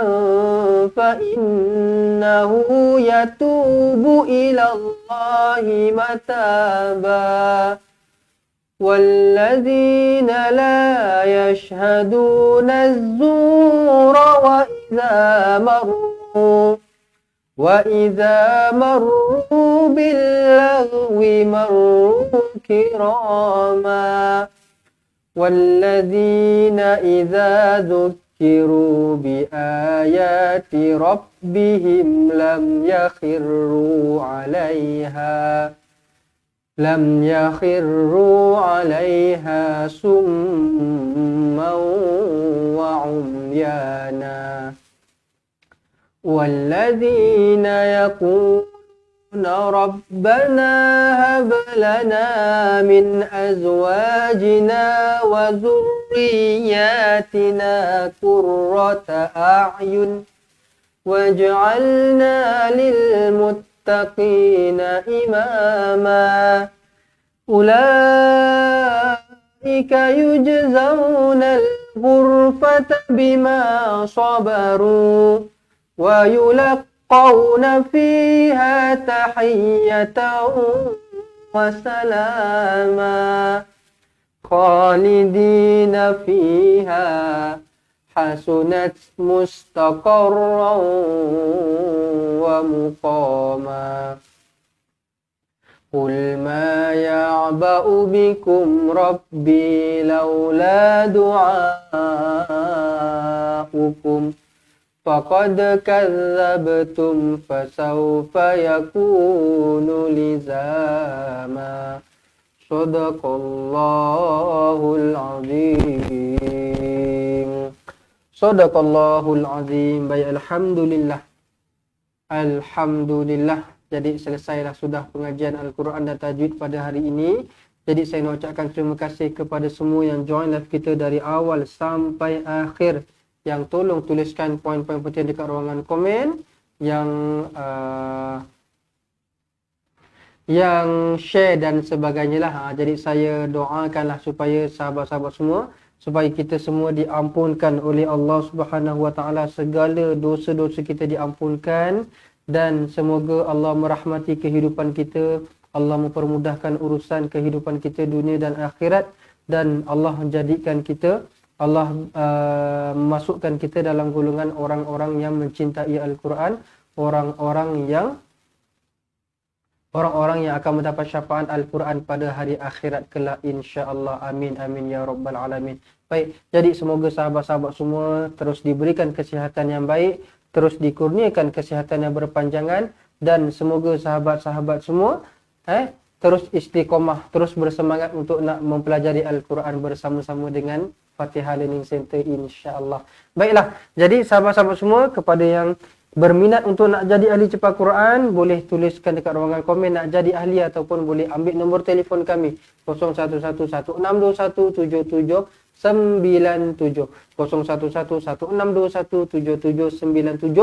فإنه يتوب إلى الله متابا والذين لا يشهدون الزور وإذا مروا باللغو مروا كراما والذين إذا ذكروا بآيات ربهم لم يخروا عليها سما وعميانا والذين يقولون ربنا هب لنا من أزواجنا وذرياتنا قرة أعين واجعلنا للمتقين إماما أولئك يجزون الغرفة بما صبروا ويلقون فيها تحية وسلاما خالدين فيها حسنت مستقرا ومقاما Qul ma ya'ba'u bikum rabbi laula du'aukum faqad kadzdzabtum fasawfa yakunu lizama. Sadaqallahul azim. Sadaqallahul azim. Baik, alhamdulillah. Alhamdulillah. Jadi selesailah sudah pengajian Al-Quran dan Tajwid pada hari ini. Jadi saya nak ucapkan terima kasih kepada semua yang join live kita dari awal sampai akhir. Yang tolong tuliskan poin-poin penting dekat ruangan komen. Yang share dan sebagainya lah. Jadi saya doakanlah supaya sahabat-sahabat semua, supaya kita semua diampunkan oleh Allah Subhanahu Wa Taala, segala dosa-dosa kita diampunkan, dan semoga Allah merahmati kehidupan kita, Allah mempermudahkan urusan kehidupan kita dunia dan akhirat, dan Allah menjadikan kita, Allah memasukkan kita dalam golongan orang-orang yang mencintai Al-Quran, orang-orang yang akan mendapat syafaat Al-Quran pada hari akhirat kelak, insya-Allah. Amin amin ya rabbal alamin. Baik, jadi semoga sahabat-sahabat semua terus diberikan kesihatan yang baik, terus dikurniakan kesihatan yang berpanjangan, dan semoga sahabat-sahabat semua terus istiqomah, terus bersemangat untuk nak mempelajari Al-Quran bersama-sama dengan Fatihah Learning Center, insya-Allah. Baiklah, jadi sahabat-sahabat semua, kepada yang berminat untuk nak jadi ahli cepat Quran, boleh tuliskan dekat ruangan komen nak jadi ahli, ataupun boleh ambil nombor telefon kami 0111621797. 0111621797.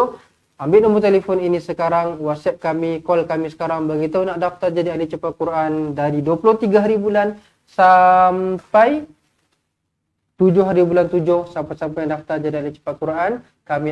Ambil nombor telefon ini sekarang, WhatsApp kami, call kami sekarang, beritahu nak daftar jadi ahli cepat Quran dari 23 hari bulan sampai 7 hari bulan 7. Siapa-siapa yang daftar jadi ahli cepat Quran, kami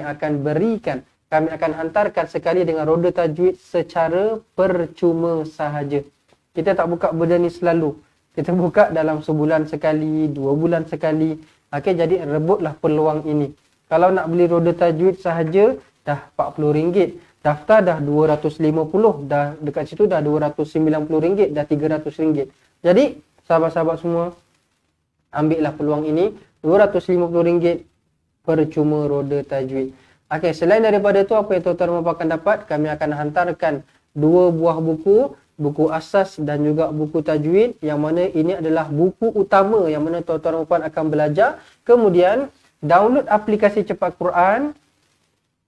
akan hantarkan sekali dengan roda tajwid secara percuma sahaja. Kita tak buka benda ni selalu. Kita buka dalam sebulan sekali, 2 bulan sekali. Okey, jadi rebutlah peluang ini. Kalau nak beli roda tajwid sahaja, dah RM40. Daftar dah RM250. Dah dekat situ dah RM290, dah RM300. Jadi, sahabat-sahabat semua, ambillah peluang ini. RM250 percuma roda tajwid. Okey, selain daripada itu, apa yang tuan-tuan akan dapat, kami akan hantarkan 2 buah buku asas dan juga buku tajwid, yang mana ini adalah buku utama yang mana tuan-tuan dan puan akan belajar. Kemudian download aplikasi Cepat Quran.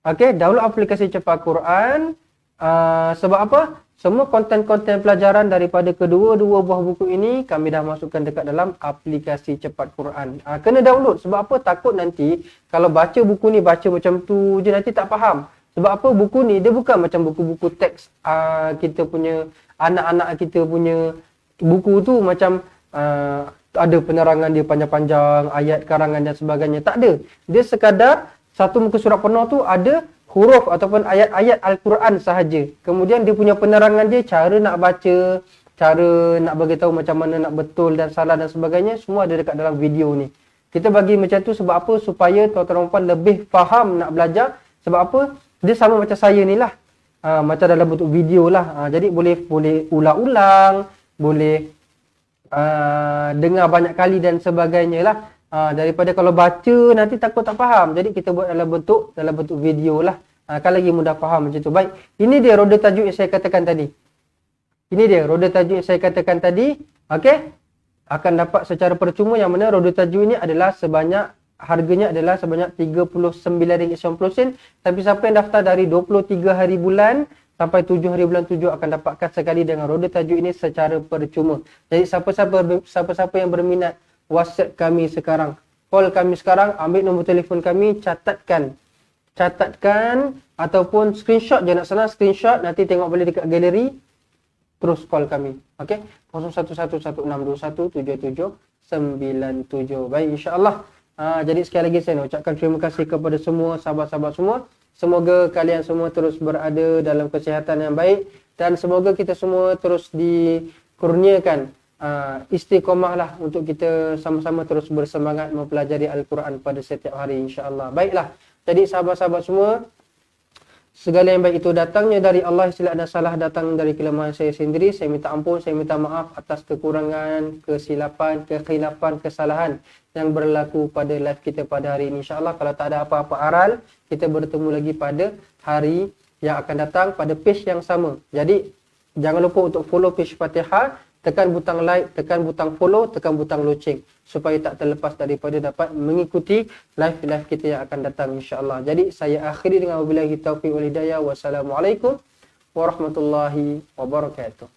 Okey, download aplikasi Cepat Quran. Sebab apa? Semua konten-konten pelajaran daripada kedua-dua buah buku ini kami dah masukkan dekat dalam aplikasi Cepat Quran. Kena download. Sebab apa? Takut nanti kalau baca buku ni baca macam tu je nanti tak faham. Sebab apa? Buku ni dia bukan macam buku-buku teks kita punya, anak-anak kita punya buku tu macam ada penerangan dia panjang-panjang, ayat karangan dan sebagainya. Tak ada. Dia sekadar satu muka surat penuh tu ada huruf ataupun ayat-ayat Al-Quran sahaja. Kemudian dia punya penerangan dia, cara nak baca, cara nak bagi tahu macam mana nak betul dan salah dan sebagainya, semua ada dekat dalam video ni. Kita bagi macam tu sebab apa? Supaya tuan-tuan dan puan lebih faham nak belajar. Sebab apa? Dia sama macam saya ni lah. Macam dalam bentuk video lah. Jadi boleh ulang-ulang, boleh dengar banyak kali dan sebagainya lah. Daripada kalau baca nanti takut tak faham. Jadi kita buat dalam bentuk video lah. Kan lagi mudah faham macam tu. Baik, ini dia roda tajuk yang saya katakan tadi. Okey, akan dapat secara percuma, yang mana roda tajuk ini adalah harganya adalah sebanyak RM39.90. Tapi siapa yang daftar dari 23 hari bulan sampai 7 hari bulan 7 akan dapatkan sekali dengan roda tajuk ini secara percuma. Jadi siapa-siapa yang berminat, WhatsApp kami sekarang, call kami sekarang, ambil nombor telefon kami, catatkan ataupun screenshot je, nak senang screenshot, nanti tengok boleh dekat galeri, terus call kami. Okey, 0111621797. Baik, insya-Allah. Jadi sekali lagi saya nak ucapkan terima kasih kepada semua sahabat-sahabat semua. Semoga kalian semua terus berada dalam kesihatan yang baik, dan semoga kita semua terus dikurniakan istiqomah lah untuk kita sama-sama terus bersemangat mempelajari Al-Quran pada setiap hari, insya-Allah. Baiklah. Jadi sahabat-sahabat semua, Segala yang baik itu datangnya dari Allah, silap dan salah datang dari kelemahan saya sendiri. Saya minta ampun, saya minta maaf atas kekurangan, kesilapan, kekhilafan, kesalahan yang berlaku pada live kita pada hari ini. InsyaAllah kalau tak ada apa-apa aral, kita bertemu lagi pada hari yang akan datang pada page yang sama. Jadi jangan lupa untuk follow page Fatihah, tekan butang like, tekan butang follow, tekan butang loceng supaya tak terlepas daripada dapat mengikuti live kita yang akan datang insya-Allah. Jadi saya akhiri dengan wabillahi taufiq wal hidayah. Wassalamualaikum warahmatullahi wabarakatuh.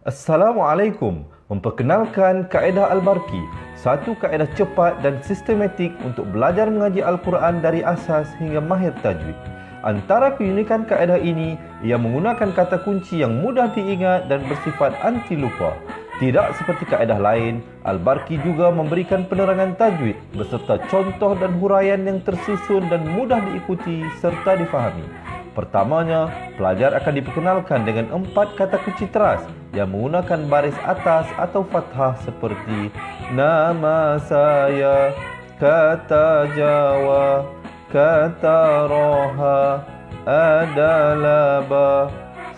Assalamualaikum. Memperkenalkan kaedah Al-Barki, satu kaedah cepat dan sistematik untuk belajar mengaji Al-Quran dari asas hingga mahir tajwid. Antara keunikan kaedah ini, ia menggunakan kata kunci yang mudah diingat dan bersifat anti lupa. Tidak seperti kaedah lain, Al-Barki juga memberikan penerangan tajwid beserta contoh dan huraian yang tersusun dan mudah diikuti serta difahami. Pertamanya, pelajar akan diperkenalkan dengan 4 kata kunci teras yang menggunakan baris atas atau fathah seperti nama saya, kata Jawa, kata roha, adalah ba.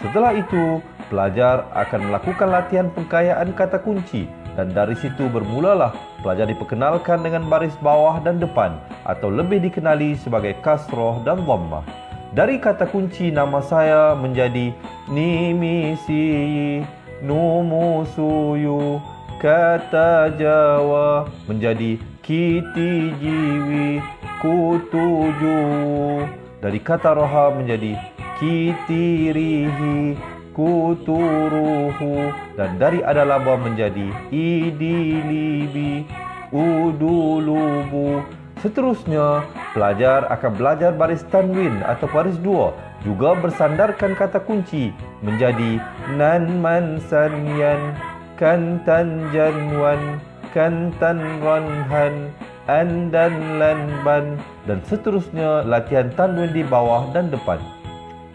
Setelah itu, pelajar akan melakukan latihan pengkayaan kata kunci dan dari situ bermulalah pelajar diperkenalkan dengan baris bawah dan depan atau lebih dikenali sebagai kasroh dan dhammah. Dari kata kunci nama saya menjadi nimisi, numusuyu, kata Jawa menjadi kiti jiwi, kutuju. Dari kata roha menjadi kitirihi, kuturuhu. Dan dari adalaba menjadi idilibi, udulubu. Seterusnya, pelajar akan belajar baris tanwin atau baris dua, juga bersandarkan kata kunci menjadi nan man sanyan, kantan janwan, kantan ranhan, andan lanban, dan seterusnya latihan tanwin di bawah dan depan.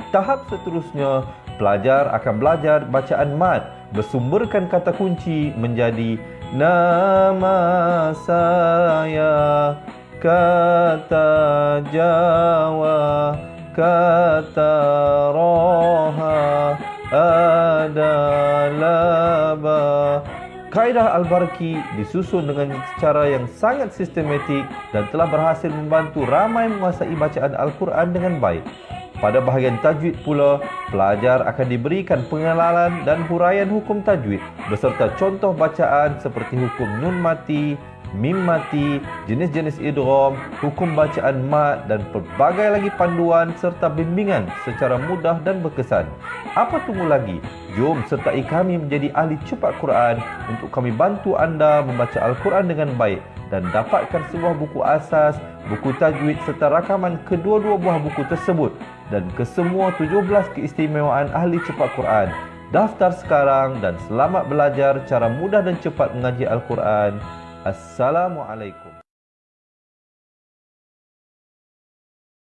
Tahap seterusnya, pelajar akan belajar bacaan mad bersumberkan kata kunci menjadi nama saya, kata Jawa, kata roha, adalah ba. Kaedah Al-Barki disusun dengan cara yang sangat sistematik dan telah berhasil membantu ramai menguasai bacaan Al-Quran dengan baik. Pada bahagian tajwid pula, pelajar akan diberikan pengenalan dan huraian hukum tajwid beserta contoh bacaan seperti hukum nun mati, mim mati, jenis-jenis idgham, hukum bacaan mat dan pelbagai lagi panduan serta bimbingan secara mudah dan berkesan. Apa tunggu lagi? Jom sertai kami menjadi ahli cepat Quran untuk kami bantu anda membaca Al-Quran dengan baik dan dapatkan sebuah buku asas, buku tajwid serta rakaman kedua-dua buah buku tersebut dan kesemua 17 keistimewaan ahli cepat Quran. Daftar sekarang dan selamat belajar cara mudah dan cepat mengaji Al-Quran. Assalamualaikum.